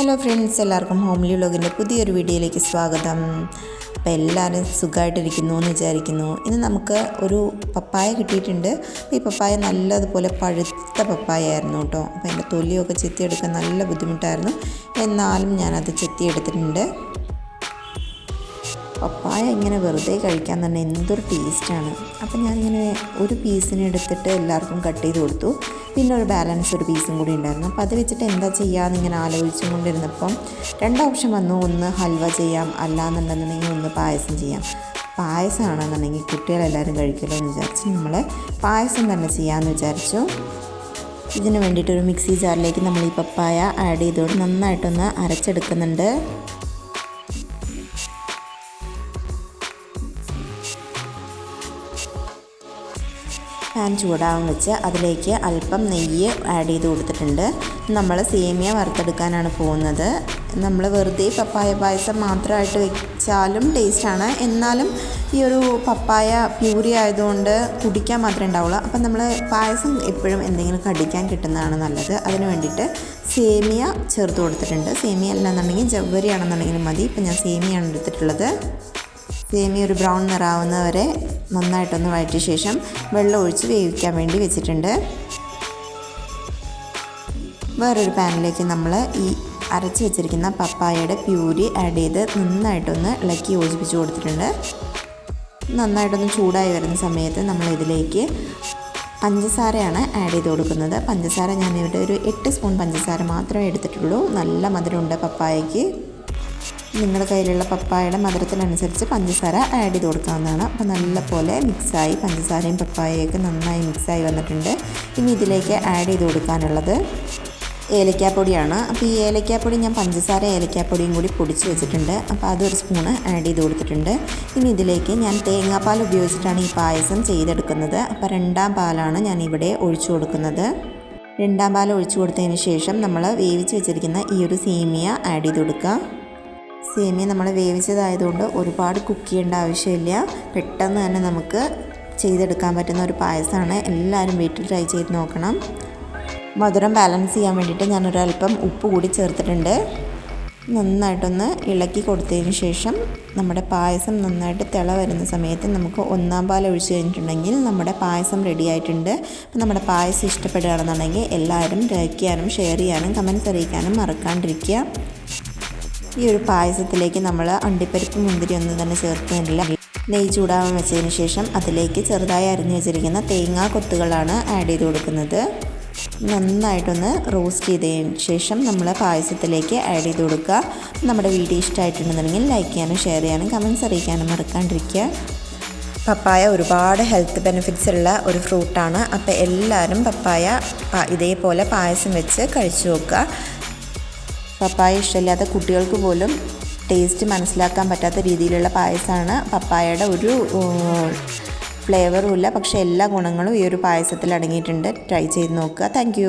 Hello friends, എല്ലാവർക്കും homely വ്ലോഗിൻ്റെ പുതിയൊരു വീഡിയോയിലേക്ക് സ്വാഗതം. അപ്പോൾ എല്ലാവരും സുഖമായിട്ടിരിക്കുന്നു എന്ന് വിചാരിക്കുന്നു. ഇന്ന് നമുക്ക് ഒരു പപ്പായ കിട്ടിയിട്ടുണ്ട്. ഈ പപ്പായ നല്ലതുപോലെ പഴുത്ത പപ്പായ ആയിരുന്നു കേട്ടോ. അപ്പോൾ അതിൻ്റെ തൊലിയൊക്കെ ചെത്തിയെടുക്കാൻ നല്ല ബുദ്ധിമുട്ടായിരുന്നു. എന്നാലും ഞാനത് ചെത്തിയെടുത്തിട്ടുണ്ട്. പപ്പായ ഇങ്ങനെ വെറുതെ കഴിക്കാൻ തന്നെ എന്തൊരു ടേസ്റ്റാണ്. അപ്പം ഞാനിങ്ങനെ ഒരു പീസിനെ എടുത്തിട്ട് എല്ലാവർക്കും കട്ട് ചെയ്ത് കൊടുത്തു. പിന്നെ ഒരു ബാലൻസ് ഒരു പീസും കൂടി ഉണ്ടായിരുന്നു. അപ്പോൾ അത് വെച്ചിട്ട് എന്താ ചെയ്യാമെന്ന് ഇങ്ങനെ ആലോചിച്ചും കൊണ്ടിരുന്നപ്പം രണ്ട് ഓപ്ഷൻ വന്നു. ഒന്ന് ഹൽവ ചെയ്യാം, അല്ലാന്നുണ്ടെന്നുണ്ടെങ്കിൽ ഒന്ന് പായസം ചെയ്യാം. പായസമാണെന്നുണ്ടെങ്കിൽ കുട്ടികളെല്ലാവരും കഴിക്കുമല്ലോ എന്ന് വിചാരിച്ച് നമ്മൾ പായസം തന്നെ ചെയ്യാമെന്ന് വിചാരിച്ചു. ഇതിന് വേണ്ടിയിട്ടൊരു മിക്സി ജാറിലേക്ക് നമ്മൾ ഈ പപ്പായ ആഡ് ചെയ്തോട് നന്നായിട്ടൊന്ന് അരച്ചെടുക്കുന്നുണ്ട്. പാൻ ചൂടാവാൻ വെച്ച് അതിലേക്ക് അല്പം നെയ്യ് ആഡ് ചെയ്ത് കൊടുത്തിട്ടുണ്ട്. നമ്മൾ സേമിയ വറുത്തെടുക്കാനാണ് പോകുന്നത്. നമ്മൾ വെറുതെ പപ്പായ പായസം മാത്രമായിട്ട് വെച്ചാലും ടേസ്റ്റാണ്. എന്നാലും ഈ ഒരു പപ്പായ പ്യൂരി ആയതുകൊണ്ട് കുടിക്കാൻ മാത്രമേ ഉണ്ടാവുള്ളൂ. അപ്പം നമ്മൾ പായസം എപ്പോഴും എന്തെങ്കിലും കടിക്കാൻ കിട്ടുന്നതാണ് നല്ലത്. അതിന് വേണ്ടിയിട്ട് സേമിയ ചേർത്ത് കൊടുത്തിട്ടുണ്ട്. സേമിയ അല്ലാന്നുണ്ടെങ്കിൽ ജവ്വരി ആണെന്നുണ്ടെങ്കിലും മതി. ഇപ്പം ഞാൻ സേമിയാണ് എടുത്തിട്ടുള്ളത്. സേമിയ ഒരു ബ്രൗൺ നിറാവുന്നവരെ നന്നായിട്ടൊന്ന് വഴറ്റിയ ശേഷം വെള്ളം ഒഴിച്ച് വേവിക്കാൻ വേണ്ടി വെച്ചിട്ടുണ്ട്. വേറൊരു പാനിലേക്ക് നമ്മൾ ഈ അരച്ച് വെച്ചിരിക്കുന്ന പപ്പായയുടെ പ്യൂരി ആഡ് ചെയ്ത് നന്നായിട്ടൊന്ന് ഇളക്കി യോജിപ്പിച്ച് കൊടുത്തിട്ടുണ്ട്. നന്നായിട്ടൊന്ന് ചൂടായി വരുന്ന സമയത്ത് നമ്മളിതിലേക്ക് പഞ്ചസാരയാണ് ആഡ് ചെയ്ത് കൊടുക്കുന്നത്. പഞ്ചസാര ഞാനിവിടെ ഒരു 8 സ്പൂൺ പഞ്ചസാര മാത്രമേ എടുത്തിട്ടുള്ളൂ. നല്ല മധുരമുണ്ട് പപ്പായയ്ക്ക്. നിങ്ങളുടെ കയ്യിലുള്ള പപ്പായയുടെ മധുരത്തിനനുസരിച്ച് പഞ്ചസാര ആഡ് ചെയ്ത് കൊടുക്കാവുന്നതാണ്. അപ്പോൾ നല്ലപോലെ മിക്സായി പഞ്ചസാരയും പപ്പായയൊക്കെ നന്നായി മിക്സായി വന്നിട്ടുണ്ട്. ഇനി ഇതിലേക്ക് ആഡ് ചെയ്ത് കൊടുക്കാനുള്ളത് ഏലക്കാപ്പൊടിയാണ്. അപ്പോൾ ഈ ഏലക്കാപ്പൊടി ഞാൻ പഞ്ചസാര ഏലക്കാപ്പൊടിയും കൂടി പൊടിച്ച് വെച്ചിട്ടുണ്ട്. അപ്പോൾ അതൊരു സ്പൂണ് ആഡ് ചെയ്ത് കൊടുത്തിട്ടുണ്ട്. ഇനി ഇതിലേക്ക് ഞാൻ തേങ്ങാപ്പാൽ ഉപയോഗിച്ചിട്ടാണ് ഈ പായസം ചെയ്തെടുക്കുന്നത്. അപ്പോൾ 2ാം പാലാണ് ഞാൻ ഇവിടെ ഒഴിച്ചു കൊടുക്കുന്നത്. 2ാം പാൽ ഒഴിച്ചു കൊടുത്തതിന് ശേഷം നമ്മൾ വേവിച്ച് വെച്ചിരിക്കുന്ന ഈ ഒരു സേമിയ ആഡ് ചെയ്ത് കൊടുക്കുക. സേമിയ നമ്മൾ വേവിച്ചതായതുകൊണ്ട് ഒരുപാട് കുക്ക് ചെയ്യേണ്ട ആവശ്യമില്ല. പെട്ടെന്ന് തന്നെ നമുക്ക് ചെയ്തെടുക്കാൻ പറ്റുന്ന ഒരു പായസമാണ്. എല്ലാവരും വീട്ടിൽ ട്രൈ ചെയ്ത് നോക്കണം. മധുരം ബാലൻസ് ചെയ്യാൻ വേണ്ടിയിട്ട് ഞാനൊരല്പം ഉപ്പ് കൂടി ചേർത്തിട്ടുണ്ട്. നന്നായിട്ടൊന്ന് ഇളക്കി കൊടുത്തതിന് ശേഷം നമ്മുടെ പായസം നന്നായിട്ട് തിള വരുന്ന സമയത്ത് നമുക്ക് 1ാം പാൽ ഒഴിച്ച് കഴിഞ്ഞിട്ടുണ്ടെങ്കിൽ നമ്മുടെ പായസം റെഡി ആയിട്ടുണ്ട്. അപ്പോൾ നമ്മുടെ പായസം ഇഷ്ടപ്പെടുകയാണെന്നുണ്ടെങ്കിൽ എല്ലാവരും ലൈക്ക് ചെയ്യാനും ഷെയർ ചെയ്യാനും കമൻറ്റ്സ് അറിയിക്കാനും മറക്കാണ്ടിരിക്കുക. ഈ ഒരു പായസത്തിലേക്ക് നമ്മൾ അണ്ടിപ്പരിപ്പ് മുന്തിരി ഒന്നും തന്നെ ചേർക്കുന്നില്ല. നെയ്യ് ചൂടാവാൻ വെച്ചതിന് ശേഷം അതിലേക്ക് ചെറുതായി അരിഞ്ഞു വെച്ചിരിക്കുന്ന തേങ്ങാ കൊത്തുകളാണ് ആഡ് ചെയ്ത് കൊടുക്കുന്നത്. നന്നായിട്ടൊന്ന് റോസ്റ്റ് ചെയ്തതിന് ശേഷം നമ്മൾ പായസത്തിലേക്ക് ആഡ് ചെയ്ത് കൊടുക്കുക. നമ്മുടെ വീഡിയോ ഇഷ്ടമായിട്ടുണ്ടെന്നുണ്ടെങ്കിൽ ലൈക്ക് ചെയ്യാനും ഷെയർ ചെയ്യാനും കമൻറ്റ്സ് അറിയിക്കാനും മറക്കാണ്ടിരിക്കുക. പപ്പായ ഒരുപാട് ഹെൽത്ത് ബെനിഫിറ്റ്സ് ഉള്ള ഒരു ഫ്രൂട്ടാണ്. അപ്പോൾ എല്ലാവരും പപ്പായ ഇതേപോലെ പായസം വെച്ച് കഴിച്ചു നോക്കുക. പപ്പായ ഇഷ്ടമില്ലാത്ത കുട്ടികൾക്ക് പോലും ടേസ്റ്റ് മനസ്സിലാക്കാൻ പറ്റാത്ത രീതിയിലുള്ള പായസമാണ്. പപ്പായയുടെ ഒരു ഫ്ലേവറും ഇല്ല, പക്ഷേ എല്ലാ ഗുണങ്ങളും ഈ ഒരു പായസത്തിൽ അടങ്ങിയിട്ടുണ്ട്. ട്രൈ ചെയ്ത് നോക്കുക. താങ്ക്